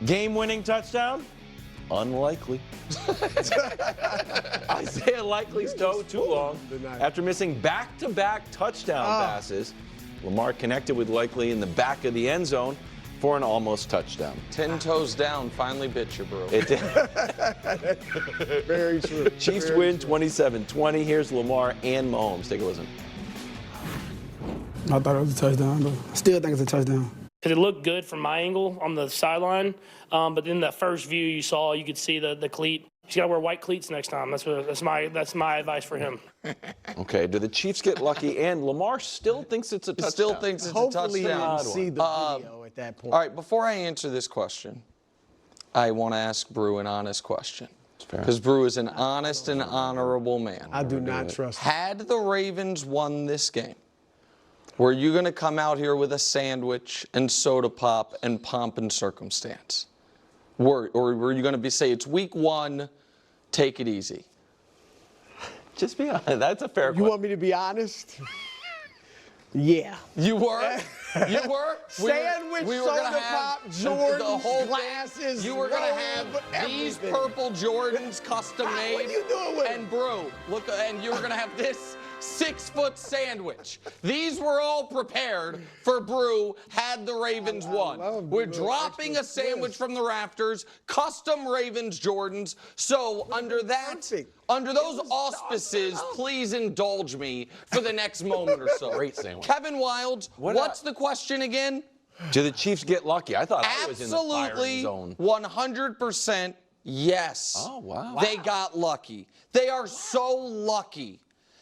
Game-winning touchdown? Unlikely. Isaiah Likely's toe too long. After missing back-to-back touchdown passes, Lamar connected with Likely in the back of the end zone for an almost touchdown. 10 toes down, finally bit you, bro. It did. Very true. Chiefs win 27-20. Here's Lamar and Mahomes. Take a listen. I thought it was a touchdown, but I still think it's a touchdown. Because it looked good from my angle on the sideline, but in that first view you could see the cleat. He's got to wear white cleats next time. That's my advice for him. Okay, do the Chiefs get lucky? And Lamar still thinks it's a touchdown. Still thinks it's Hopefully a touchdown. you'll see the video at that point. All right, before I answer this question, I want to ask Brew an honest question. Because Brew is an honest and honorable man. I do not trust him. Had the Ravens won this game, were you going to come out here with a sandwich and soda pop and pomp and circumstance? Or were you going to say it's week 1, take it easy? Just be honest. That's a fair You question. want me to be honest? Yeah. You were? You were? Sandwich, we were gonna soda have pop, Jordans, the whole glasses, You were going to have robe, these everything. purple Jordans custom made. What are you doing with And Brew, look, and you were going to have this 6-foot sandwich. These were all prepared for Brew had the Ravens won. We're dropping a sandwich from the rafters, custom Ravens Jordans. So under those auspices, please indulge me for the next moment or so. Great sandwich. Kevin Wildes, what's the question again? Do the Chiefs get lucky? I thought I was in the firing zone. 100% yes. Oh, wow. They got lucky. They are so lucky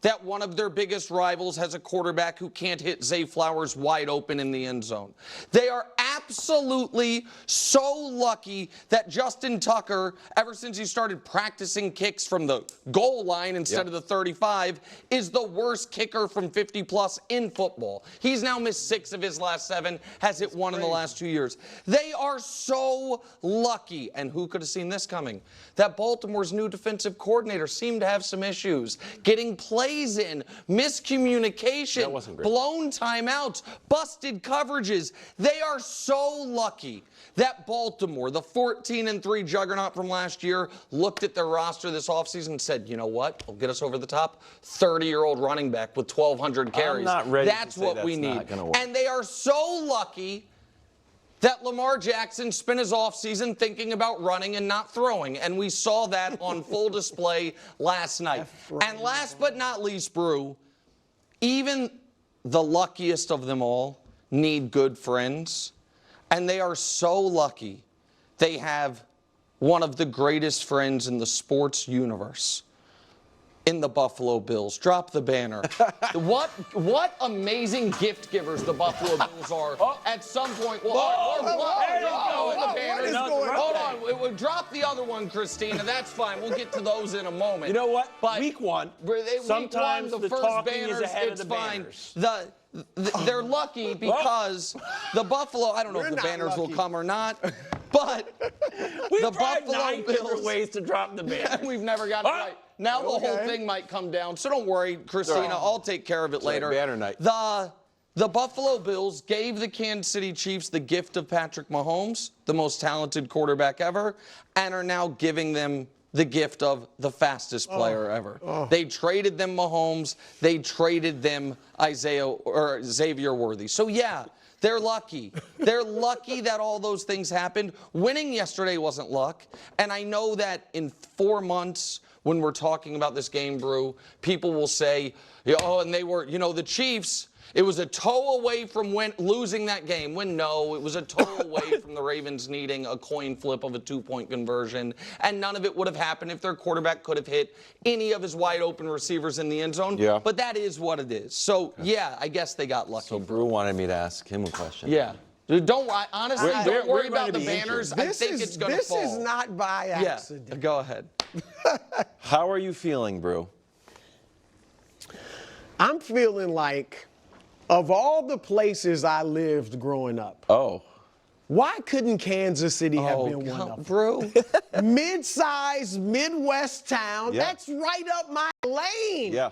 that one of their biggest rivals has a quarterback who can't hit Zay Flowers wide open in the end zone. They are absolutely so lucky that Justin Tucker, ever since he started practicing kicks from the goal line instead of the 35, is the worst kicker from 50-plus in football. He's now missed 6 of his last 7, has hit 1 in the last 2 years. They are so lucky, and who could have seen this coming? That Baltimore's new defensive coordinator seemed to have some issues getting plays in, miscommunication, blown timeouts, busted coverages. They are so lucky that Baltimore, the 14-3 juggernaut from last year, looked at their roster this offseason and said, you know what, will get us over the top? 30-year-old running back with 1,200 carries. I'm not ready That's to say what we that's need. not gonna work. And they are so lucky that Lamar Jackson spent his offseason thinking about running and not throwing. And we saw that on full display last night. And last but not least, Brew, even the luckiest of them all need good friends. And they are so lucky they have one of the greatest friends in the sports universe. In the Buffalo Bills. Drop the banner. What amazing gift givers the Buffalo Bills are. At some point, Hold on. Drop the other one, Christina. That's fine. We'll get to those in a moment. You know what? But week 1. Sometimes the first talking banners, is ahead it's of the fine. banners. They're lucky because the Buffalo, I don't know if the banners will come or not, but the Buffalo Bills, ways to drop the banner. We've never got it right. Now the whole thing might come down, so don't worry, Christina. I'll take care of it later. Banner night. The Buffalo Bills gave the Kansas City Chiefs the gift of Patrick Mahomes, the most talented quarterback ever, and are now giving them the gift of the fastest player ever. They traded them Mahomes. They traded them Xavier Worthy. So, yeah, they're lucky. They're lucky that all those things happened. Winning yesterday wasn't luck. And I know that in 4 months, when we're talking about this game, Brew, people will say, oh, and they were, the Chiefs, it was a toe away from losing that game. When no, it was a toe away from the Ravens needing a coin flip of a 2-point conversion. And none of it would have happened if their quarterback could have hit any of his wide open receivers in the end zone. Yeah. But that is what it is. So, yeah, I guess they got lucky. So Brew wanted me to ask him a question. Yeah. Honestly, don't worry about the banners. I think it's going to fall. This is not by accident. Yeah, go ahead. How are you feeling, Brew? I'm feeling like, of all the places I lived growing up, why couldn't Kansas City have been one of them? Brew. Mid-sized Midwest town. Yeah. That's right up my lane. Yeah.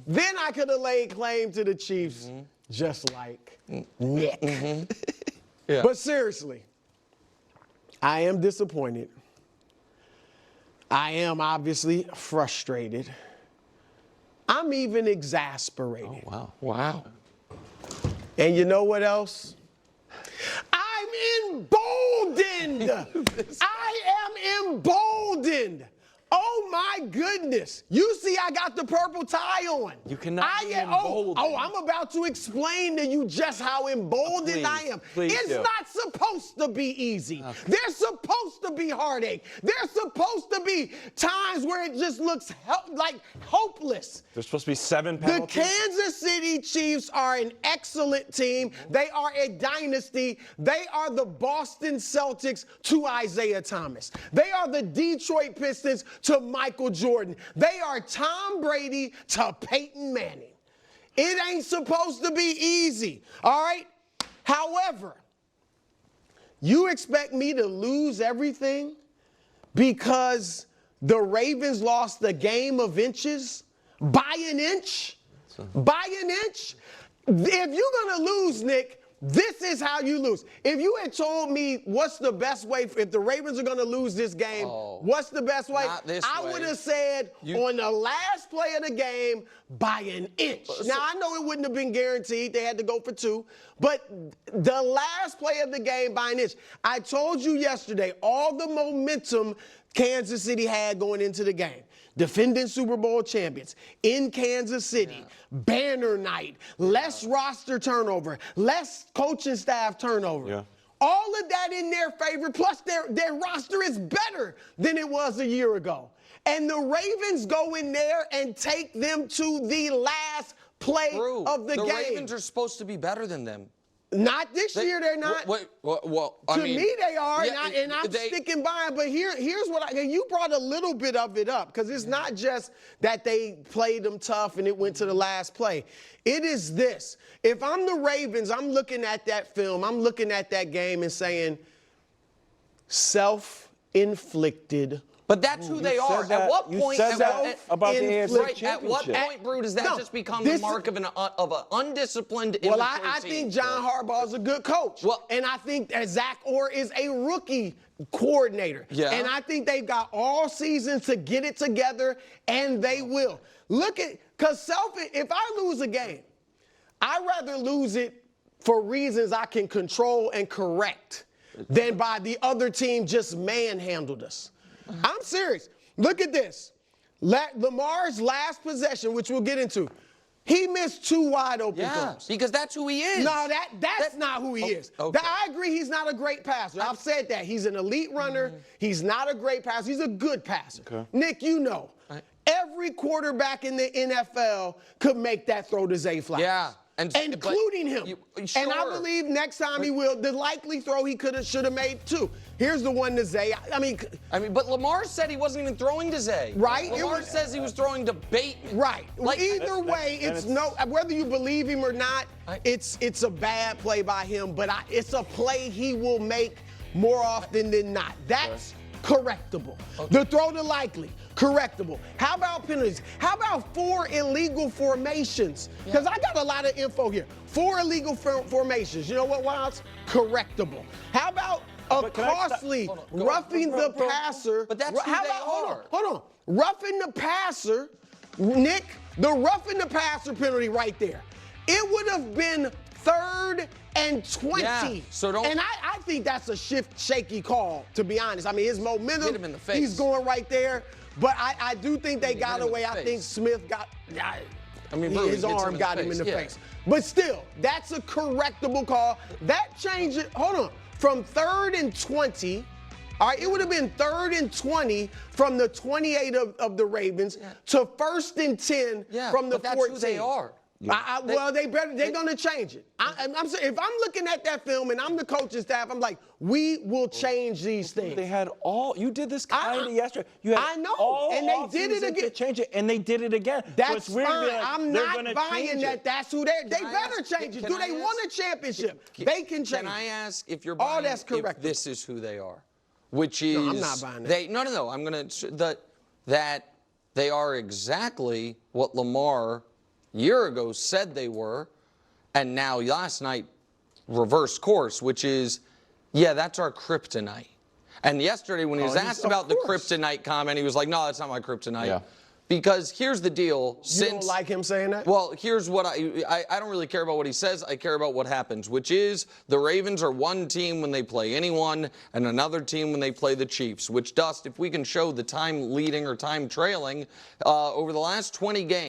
Then I could have laid claim to the Chiefs, just like Nick. Yeah. But seriously, I am disappointed. I am obviously frustrated. I'm even exasperated. Oh, wow. Wow. And you know what else? I'm emboldened. I am emboldened. Oh my goodness. You see I got the purple tie on. You cannot be emboldened. Oh, I'm about to explain to you just how emboldened I am. It's not supposed to be easy. Okay. There's supposed to be heartache. There's supposed to be times where it just looks like hopeless. There's supposed to be 7 penalties. The Kansas City Chiefs are an excellent team. They are a dynasty. They are the Boston Celtics to Isaiah Thomas. They are the Detroit Pistons to Michael Jordan. They are Tom Brady to Peyton Manning. It ain't supposed to be easy, all right? However, you expect me to lose everything because the Ravens lost a game of inches? By an inch? By an inch? If you're going to lose, Nick, this is how you lose. If you had told me what's the best way, if the Ravens are going to lose this game, what's the best way? I would have said on the last play of the game, by an inch. Now, I know it wouldn't have been guaranteed. They had to go for 2. But the last play of the game, by an inch. I told you yesterday all the momentum Kansas City had going into the game. Defending Super Bowl champions in Kansas City, banner night, less roster turnover, less coaching staff turnover. Yeah. All of that in their favor, plus their roster is better than it was a year ago. And the Ravens go in there and take them to the last play of the game. The Ravens are supposed to be better than them. Not this year, they're not. To me, they are, and I'm sticking by it. But here's what you brought a little bit of it up, because it's not just that they played them tough and it went to the last play. It is this. If I'm the Ravens, I'm looking at that film, I'm looking at that game and saying, self-inflicted. But that's who they are. At what point? You said that about the AFC Championship. At what point, Brew, does that just become the mark of an undisciplined, immature team? I think John Harbaugh is a good coach. And I think that Zach Orr is a rookie coordinator. Yeah. And I think they've got all season to get it together, and they will. Because if I lose a game, I'd rather lose it for reasons I can control and correct than by the other team just manhandled us. I'm serious. Look at this. Lamar's last possession, which we'll get into, he missed 2 wide open throws. Because that's who he is. No, that's not who he is. Okay. I agree he's not a great passer. I've said that. He's an elite runner. He's not a great passer. He's a good passer. Okay. Nick, you know, every quarterback in the NFL could make that throw to Zay Flowers. Yeah. Including him. Sure. And I believe next time he will. The likely throw he should have made too. Here's the one to Zay. I mean, but Lamar said he wasn't even throwing to Zay. Right. Lamar says he was throwing to Bateman. Right. Either way, it's whether you believe him or not, it's a bad play by him. But it's a play he will make more often than not. That's correctable. Okay. The throw to Likely, correctable. How about penalties? How about 4 illegal formations? Because I got a lot of info here. 4 illegal formations. You know what, Wilds? Correctable. How about a costly roughing the passer? But that's who they are. Hold on. Roughing the passer, Nick, the roughing the passer penalty right there. It would have been 3rd and 20. Yeah, and I think that's a shaky call, to be honest. I mean, his momentum, hit him in the face. He's going right there. But I do think they got away. I think Smith got, his arm got him in the face. But still, that's a correctable call. That changed it, hold on, from 3rd and 20, all right, it would have been 3rd and 20 from the 28 of the Ravens to 1st and 10 from the 14. That's who they are. They're going to change it. I'm saying, if I'm looking at that film and I'm the coaching staff, I'm like, we will change these things. They had you did this kind of yesterday. I know, and they did it again. To change it, and they did it again. That's fine. I'm not buying that. That's who they better change it. Do they want a championship? They can change it. Can I ask if you're buying if this is who they are? Which is I'm not buying that. No. I'm going to that they are exactly what Lamar year ago said they were, and now last night reverse course, which is, that's our kryptonite. And yesterday when he was asked about the kryptonite comment, he was like, no, that's not my kryptonite. Yeah. Because here's the deal. You don't like him saying that? Well, here's what I don't really care about what he says. I care about what happens, which is the Ravens are one team when they play anyone and another team when they play the Chiefs, which, Dust, if we can show the time leading or time trailing over the last 20 games,